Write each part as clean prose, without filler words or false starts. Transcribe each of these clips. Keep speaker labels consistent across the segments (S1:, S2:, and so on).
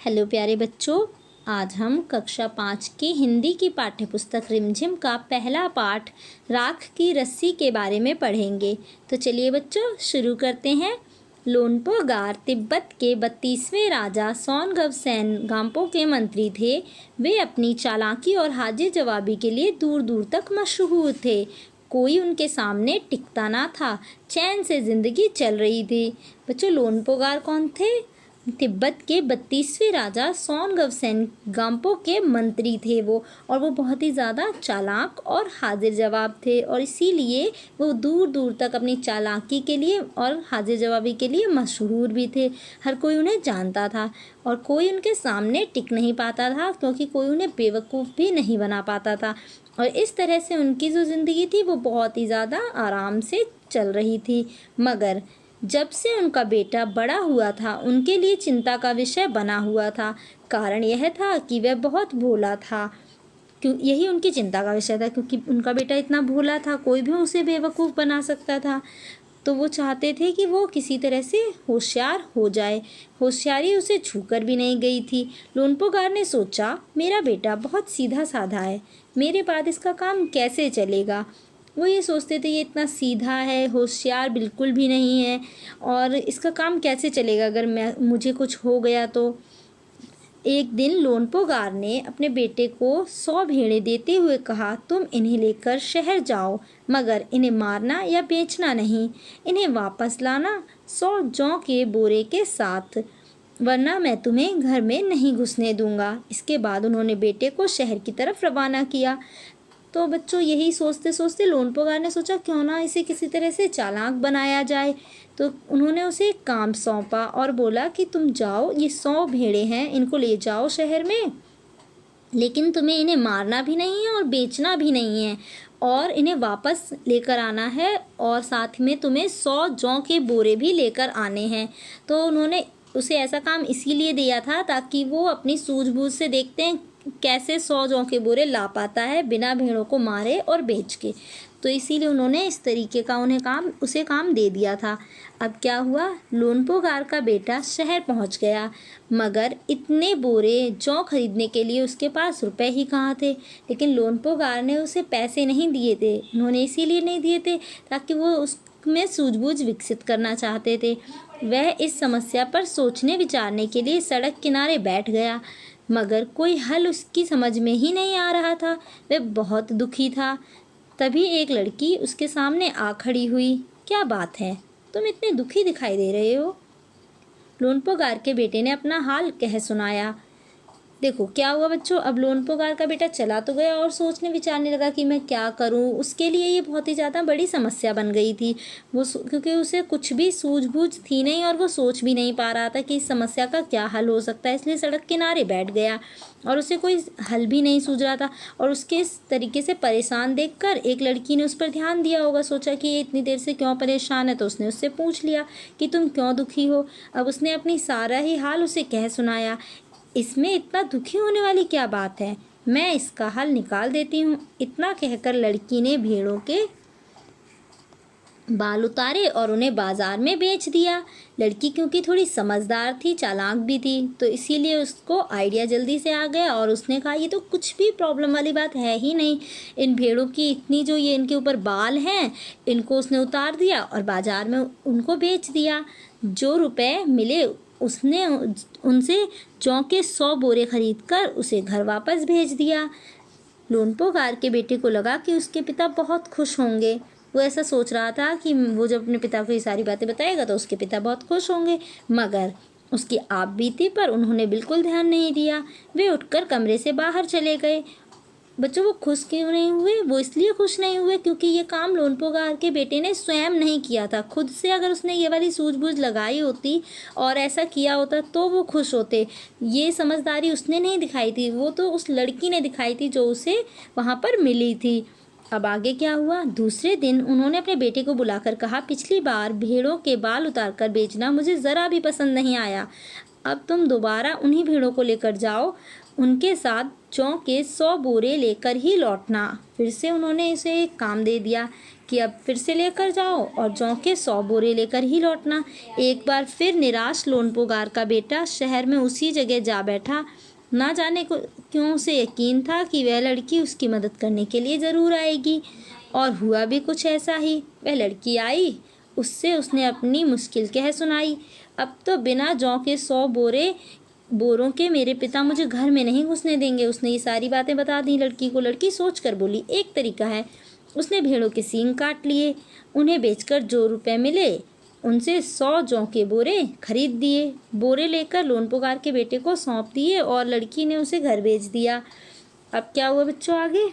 S1: Hello प्यारे बच्चों, आज हम कक्षा 5 की हिंदी की पाठ्यपुस्तक रिमझिम का पहला पाठ राख की रस्सी के बारे में पढ़ेंगे। तो चलिए बच्चों शुरू करते हैं। लोनपो गार तिब्बत के 32वें राजा सौनगवसेन गाम्पो के मंत्री थे। वे अपनी चालाकी और हाजिर जवाबी के लिए दूर दूर तक मशहूर थे। कोई उनके सामने टिकता ना था। चैन से जिंदगी चल रही थी। बच्चों, लोनपो गार कौन थे? तिब्बत के 32वें राजा सौनगवसेन गाम्पो के मंत्री थे वो, और वो बहुत ही ज़्यादा चालाक और हाजिर जवाब थे, और इसीलिए वो दूर दूर तक अपनी चालाकी के लिए और हाजिर जवाबी के लिए मशहूर भी थे। हर कोई उन्हें जानता था और कोई उनके सामने टिक नहीं पाता था, क्योंकि कोई उन्हें बेवकूफ़ भी नहीं बना पाता था। और इस तरह से उनकी जो ज़िंदगी थी वो बहुत ही ज़्यादा आराम से चल रही थी। मगर जब से उनका बेटा बड़ा हुआ था, उनके लिए चिंता का विषय बना हुआ था। कारण यह था कि वह बहुत भोला था। यही उनकी चिंता का विषय था, क्योंकि उनका बेटा इतना भोला था, कोई भी उसे बेवकूफ़ बना सकता था। तो वो चाहते थे कि वो किसी तरह से होशियार हो जाए। होशियारी उसे छूकर भी नहीं गई थी। लोनपो गार ने सोचा, मेरा बेटा बहुत सीधा साधा है, मेरे बाद इसका काम कैसे चलेगा। वो ये सोचते थे ये इतना सीधा है, होशियार बिल्कुल भी नहीं है, और इसका काम कैसे चलेगा अगर मुझे कुछ हो गया तो। एक दिन लोनपो गार ने अपने बेटे को 100 भेड़ें देते हुए कहा, तुम इन्हें लेकर शहर जाओ, मगर इन्हें मारना या बेचना नहीं। इन्हें वापस लाना 100 जौ के बोरे के साथ, वरना मैं तुम्हें घर में नहीं घुसने दूंगा। इसके बाद उन्होंने बेटे को शहर की तरफ रवाना किया। तो बच्चों, यही सोचते सोचते लोनपो गार ने सोचा क्यों ना इसे किसी तरह से चालाक बनाया जाए। तो उन्होंने उसे एक काम सौंपा और बोला कि तुम जाओ, ये 100 भेड़ें हैं, इनको ले जाओ शहर में, लेकिन तुम्हें इन्हें मारना भी नहीं है और बेचना भी नहीं है, और इन्हें वापस लेकर आना है, और साथ में तुम्हें 100 जौ के बोरे भी लेकर आने हैं। तो उन्होंने उसे ऐसा काम इसीलिए दिया था ताकि वो अपनी सूझबूझ से देखते हैं कैसे 100 जौ के बोरे ला पाता है बिना भेड़ों को मारे और बेच के। तो इसीलिए उन्होंने इस तरीके का उसे काम दे दिया था। अब क्या हुआ, लोनपो गार का बेटा शहर पहुंच गया, मगर इतने बोरे जौ खरीदने के लिए उसके पास रुपए ही कहाँ थे। लेकिन लोनपो गार ने उसे पैसे नहीं दिए थे। उन्होंने इसीलिए नहीं दिए थे ताकि वो उसमें सूझबूझ विकसित करना चाहते थे। वह इस समस्या पर सोचने विचारने के लिए सड़क किनारे बैठ गया, मगर कोई हल उसकी समझ में ही नहीं आ रहा था। वह बहुत दुखी था। तभी एक लड़की उसके सामने आ खड़ी हुई। क्या बात है, तुम इतने दुखी दिखाई दे रहे हो? लोनपो गार के बेटे ने अपना हाल कह सुनाया। देखो क्या हुआ बच्चों, अब लोनपो गार का बेटा चला तो गया और सोचने विचारने लगा कि मैं क्या करूं। उसके लिए ये बहुत ही ज़्यादा बड़ी समस्या बन गई थी। क्योंकि उसे कुछ भी सूझबूझ थी नहीं, और वो सोच भी नहीं पा रहा था कि इस समस्या का क्या हल हो सकता है। इसलिए सड़क किनारे बैठ गया और उसे कोई हल भी नहीं सूझ रहा था। और उसके इस तरीके से परेशान देखकर एक लड़की ने उस पर ध्यान दिया होगा, सोचा कि ये इतनी देर से क्यों परेशान है, तो उसने उससे पूछ लिया कि तुम क्यों दुखी हो। अब उसने अपनी सारा ही हाल उसे कह सुनाया। इसमें इतना दुखी होने वाली क्या बात है, मैं इसका हल निकाल देती हूँ। इतना कहकर लड़की ने भेड़ों के बाल उतारे और उन्हें बाजार में बेच दिया। लड़की क्योंकि थोड़ी समझदार थी, चालाक भी थी, तो इसीलिए उसको आइडिया जल्दी से आ गया, और उसने कहा ये तो कुछ भी प्रॉब्लम वाली बात है ही नहीं। इन भेड़ों की इतनी जो ये इनके ऊपर बाल हैं, इनको उसने उतार दिया और बाजार में उनको बेच दिया। जो रुपए मिले उसने उनसे जौ के 100 बोरे खरीद कर उसे घर वापस भेज दिया। लोनपो गार के बेटे को लगा कि उसके पिता बहुत खुश होंगे। वो ऐसा सोच रहा था कि वो जब अपने पिता को ये सारी बातें बताएगा तो उसके पिता बहुत खुश होंगे, मगर उसकी आप बीती पर उन्होंने बिल्कुल ध्यान नहीं दिया। वे उठकर कमरे से बाहर चले गए। बच्चों, वो खुश क्यों नहीं हुए? वो इसलिए खुश नहीं हुए क्योंकि ये काम लोनपो गार के बेटे ने स्वयं नहीं किया था। खुद से अगर उसने ये वाली सूझबूझ लगाई होती और ऐसा किया होता तो वो खुश होते। ये समझदारी उसने नहीं दिखाई थी, वो तो उस लड़की ने दिखाई थी जो उसे वहाँ पर मिली थी। अब आगे क्या हुआ, दूसरे दिन उन्होंने अपने बेटे को बुलाकर कहा, पिछली बार भेड़ों के बाल उतारकर बेचना मुझे ज़रा भी पसंद नहीं आया। अब तुम दोबारा उन्हीं भेड़ों को लेकर जाओ, उनके साथ जौ के 100 बोरे लेकर ही लौटना। फिर से उन्होंने इसे एक काम दे दिया कि अब फिर से लेकर जाओ और जौ के 100 बोरे लेकर ही लौटना। एक बार फिर निराश लोनपोगार का बेटा शहर में उसी जगह जा बैठा। ना जाने को क्यों उसे यकीन था कि वह लड़की उसकी मदद करने के लिए ज़रूर आएगी, और हुआ भी कुछ ऐसा ही। वह लड़की आई, उससे उसने अपनी मुश्किल कह सुनाई। अब तो बिना जौ के 100 बोरों के मेरे पिता मुझे घर में नहीं घुसने देंगे। उसने ये सारी बातें बता दी लड़की को। लड़की सोच कर बोली, एक तरीका है। उसने भेड़ों के सींग काट लिए, उन्हें बेचकर जो रुपए मिले उनसे 100 जौ के बोरे खरीद दिए। बोरे लेकर लोनपोगार के बेटे को सौंप दिए और लड़की ने उसे घर भेज दिया। अब क्या हुआ बच्चों आगे?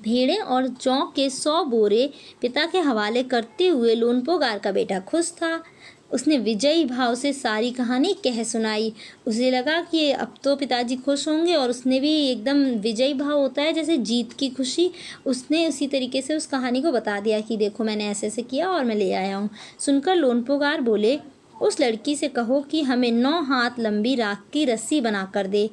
S1: भेड़ें और जौ के 100 बोरे पिता के हवाले करते हुए लोनपोगार का बेटा खुश था। उसने विजयी भाव से सारी कहानी कह सुनाई। उसे लगा कि अब तो पिताजी खुश होंगे, और उसने भी एकदम विजयी भाव होता है जैसे जीत की खुशी, उसने उसी तरीके से उस कहानी को बता दिया कि देखो मैंने ऐसे ऐसे किया और मैं ले आया हूँ। सुनकर लोनपोगार बोले, उस लड़की से कहो कि हमें 9 हाथ लंबी राख की रस्सी बना कर दे।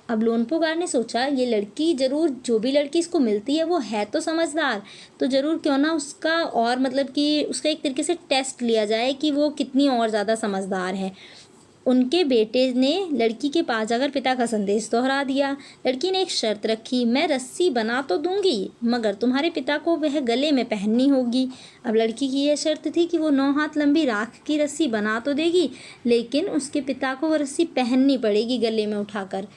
S1: अब लोनपोगार ने सोचा ये लड़की ज़रूर, जो भी लड़की इसको मिलती है वो है तो समझदार, तो ज़रूर क्यों ना उसका और मतलब कि उसका एक तरीके से टेस्ट लिया जाए कि वो कितनी और ज़्यादा समझदार है। उनके बेटे ने लड़की के पास जाकर पिता का संदेश दोहरा दिया। लड़की ने एक शर्त रखी, मैं रस्सी बना तो दूंगी मगर तुम्हारे पिता को वह गले में पहननी होगी। अब लड़की की यह शर्त थी कि वो 9 हाथ लंबी राख की रस्सी बना तो देगी, लेकिन उसके पिता को वो रस्सी पहननी पड़ेगी गले में उठाकर।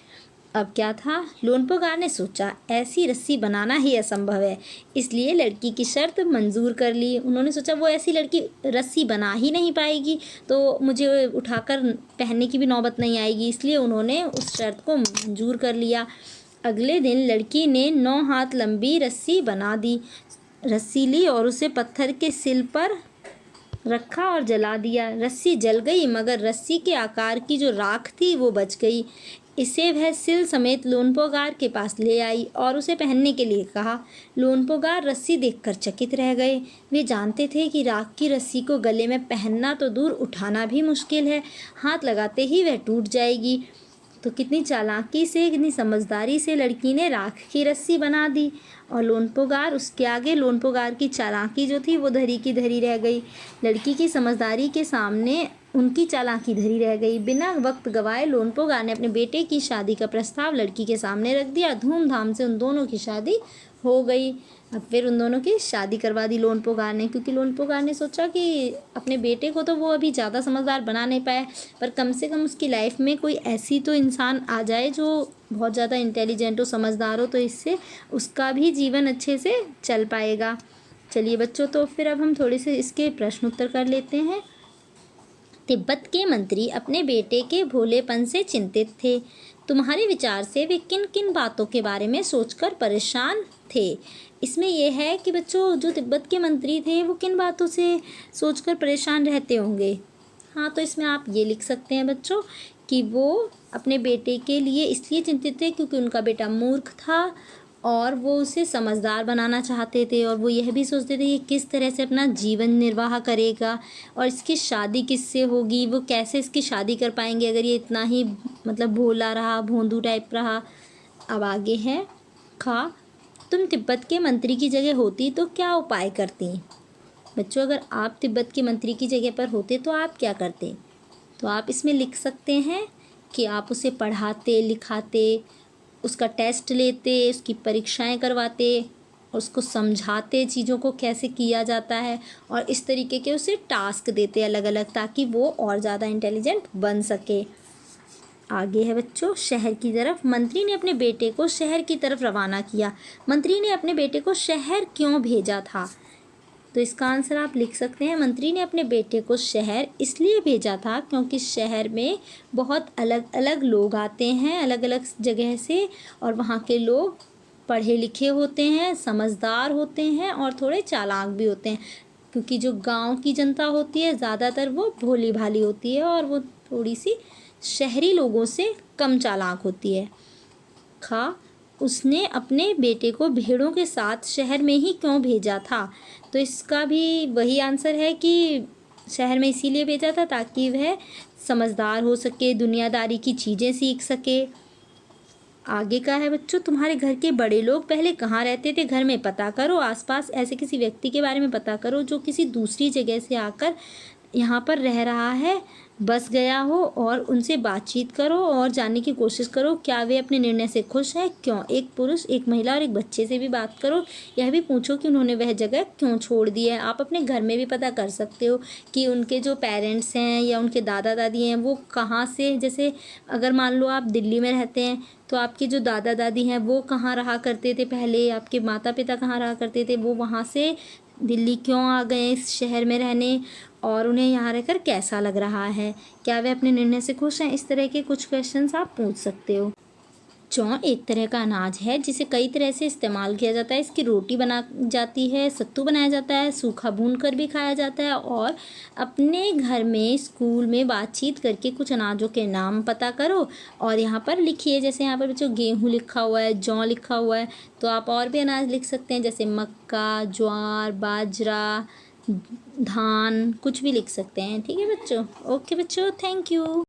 S1: अब क्या था? लोनपोगार ने सोचा ऐसी रस्सी बनाना ही असंभव है, इसलिए लड़की की शर्त मंजूर कर ली। उन्होंने सोचा वो ऐसी लड़की रस्सी बना ही नहीं पाएगी तो मुझे उठाकर पहनने की भी नौबत नहीं आएगी, इसलिए उन्होंने उस शर्त को मंजूर कर लिया। अगले दिन लड़की ने 9 हाथ लंबी रस्सी बना दी। रस्सी ली और उसे पत्थर के सिल पर रखा और जला दिया। रस्सी जल गई मगर रस्सी के आकार की जो राख थी वो बच गई। इसे वह सिल समेत लोनपोगार के पास ले आई और उसे पहनने के लिए कहा। लोनपोगार रस्सी देखकर चकित रह गए। वे जानते थे कि राख की रस्सी को गले में पहनना तो दूर, उठाना भी मुश्किल है। हाथ लगाते ही वह टूट जाएगी। तो कितनी चालाकी से, कितनी समझदारी से लड़की ने राख की रस्सी बना दी, और लोनपोगार उसके आगे, लोनपोगार की चालाकी जो थी वो धरी की धरी रह गई। लड़की की समझदारी के सामने उनकी चालाकी धरी रह गई। बिना वक्त गवाए लोनपोगार ने अपने बेटे की शादी का प्रस्ताव लड़की के सामने रख दिया। धूमधाम से उन दोनों की शादी हो गई। अब फिर उन दोनों की शादी करवा दी लोनपोगार ने, क्योंकि लोनपोगार ने सोचा कि अपने बेटे को तो वो अभी ज़्यादा समझदार बना नहीं पाया, पर कम से कम उसकी लाइफ में कोई ऐसी तो इंसान आ जाए जो बहुत ज़्यादा इंटेलिजेंट हो, समझदार हो, तो इससे उसका भी जीवन अच्छे से चल पाएगा। चलिए बच्चों, तो फिर अब हम थोड़े से इसके प्रश्न उत्तर कर लेते हैं। तिब्बत के मंत्री अपने बेटे के भोलेपन से चिंतित थे। तुम्हारे विचार से वे किन किन बातों के बारे में सोचकर परेशान थे? इसमें यह है कि बच्चों, जो तिब्बत के मंत्री थे वो किन बातों से सोचकर परेशान रहते होंगे। हाँ, तो इसमें आप ये लिख सकते हैं बच्चों कि वो अपने बेटे के लिए इसलिए चिंतित थे क्योंकि उनका बेटा मूर्ख था और वो उसे समझदार बनाना चाहते थे, और वो यह भी सोचते थे कि किस तरह से अपना जीवन निर्वाह करेगा और इसकी शादी किससे होगी, वो कैसे इसकी शादी कर पाएंगे अगर ये इतना ही मतलब भोला रहा, भोंदू टाइप रहा। अब आगे है खा, तुम तिब्बत के मंत्री की जगह होती तो क्या उपाय करती? बच्चों, अगर आप तिब्बत के मंत्री की जगह पर होते तो आप क्या करते? तो आप इसमें लिख सकते हैं कि आप उसे पढ़ाते, लिखाते, उसका टेस्ट लेते, उसकी परीक्षाएं करवाते, उसको समझाते चीज़ों को कैसे किया जाता है, और इस तरीके के उसे टास्क देते अलग अलग, ताकि वो और ज़्यादा इंटेलिजेंट बन सके। आगे है बच्चों, शहर की तरफ। मंत्री ने अपने बेटे को शहर की तरफ रवाना किया। मंत्री ने अपने बेटे को शहर क्यों भेजा था? तो इसका आंसर आप लिख सकते हैं, मंत्री ने अपने बेटे को शहर इसलिए भेजा था क्योंकि शहर में बहुत अलग अलग लोग आते हैं, अलग अलग जगह से, और वहाँ के लोग पढ़े लिखे होते हैं, समझदार होते हैं और थोड़े चालाक भी होते हैं, क्योंकि जो गांव की जनता होती है ज़्यादातर वो भोली भाली होती है और वो थोड़ी सी शहरी लोगों से कम चालाक होती है। खा, उसने अपने बेटे को भेड़ों के साथ शहर में ही क्यों भेजा था? तो इसका भी वही आंसर है कि शहर में इसीलिए भेजा था ताकि वह समझदार हो सके, दुनियादारी की चीज़ें सीख सके। आगे का है बच्चों, तुम्हारे घर के बड़े लोग पहले कहाँ रहते थे, घर में पता करो। आसपास ऐसे किसी व्यक्ति के बारे में पता करो जो किसी दूसरी जगह से आकर यहाँ पर रह रहा है, बस गया हो, और उनसे बातचीत करो और जानने की कोशिश करो क्या वे अपने निर्णय से खुश हैं, क्यों। एक पुरुष, एक महिला और एक बच्चे से भी बात करो। यह भी पूछो कि उन्होंने वह जगह क्यों छोड़ दी है। आप अपने घर में भी पता कर सकते हो कि उनके जो पेरेंट्स हैं या उनके दादा दादी हैं वो कहाँ से, जैसे अगर मान लो आप दिल्ली में रहते हैं तो आपके जो दादा दादी हैं वो कहाँ रहा करते थे पहले, आपके माता पिता कहाँ रहा करते थे, वो वहाँ से दिल्ली क्यों आ गए इस शहर में रहने, और उन्हें यहाँ रहकर कैसा लग रहा है, क्या वे अपने निर्णय से खुश हैं। इस तरह के कुछ क्वेश्चंस आप पूछ सकते हो। जौ एक तरह का अनाज है जिसे कई तरह से इस्तेमाल किया जाता है। इसकी रोटी बना जाती है, सत्तू बनाया जाता है, सूखा भून कर भी खाया जाता है। और अपने घर में, स्कूल में बातचीत करके कुछ अनाजों के नाम पता करो और यहाँ पर लिखिए। जैसे यहाँ पर बच्चों गेहूँ लिखा हुआ है, जौ लिखा हुआ है, तो आप और भी अनाज लिख सकते हैं जैसे मक्का, ज्वार, बाजरा, धान, कुछ भी लिख सकते हैं। ठीक है बच्चों। ओके बच्चों, थैंक यू।